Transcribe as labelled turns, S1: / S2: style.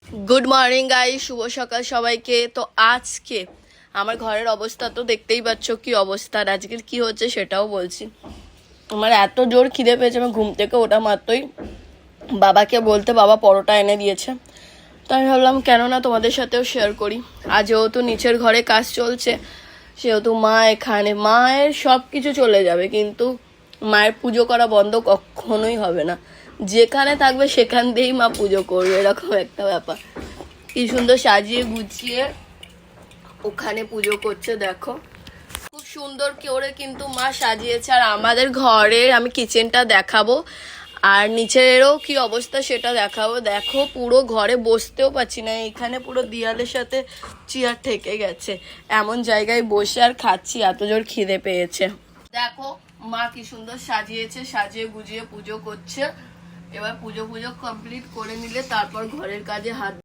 S1: Good morning guys, শুভ সকাল সবাইকে। তো আজকে আমার ঘরের অবস্থা তো দেখতেই পাচ্ছ কি অবস্থা। আর আজকের কি হচ্ছে সেটাও বলছি। আমার এত জোর খিদে পেয়েছে, আমি ঘুম থেকে ওঠা মাত্রই বাবাকে বলতে বাবা পরোটা এনে দিয়েছে। তো আমি ভাবলাম কেন না তোমাদের সাথেও শেয়ার করি। আজ যেহেতু নিচের ঘরে কাজ চলছে, সেহেতু মা এখানে, মায়ের সব কিছু চলে যাবে কিন্তু মায়ের পুজো করা বন্ধ কখনোই হবে না। যেখানে থাকবে সেখান দিয়েই মা পুজো করবে, এরকম একটা ব্যাপার। কি সুন্দর সাজিয়ে গুছিয়ে ওখানে পুজো করছে দেখো, খুব সুন্দর করে কিন্তু মা সাজিয়েছে। আর আমাদের ঘরের আমি কিচেনটা দেখাবো, আর নিচেরও কি অবস্থা সেটা দেখাবো। দেখো পুরো ঘরে বসতেও পারছি না, এখানে পুরো দেয়ালের সাথে চেয়ার ঠেকে গেছে। এমন জায়গায় বসে আর খাচ্ছি, এত জোর খিদে পেয়েছে। দেখো মা কি সুন্দর সাজিয়েছে, সাজিয়ে গুজিয়ে পুজো করছে। এবার পুজো কমপ্লিট করে নিলে তারপর ঘরের কাজে হাত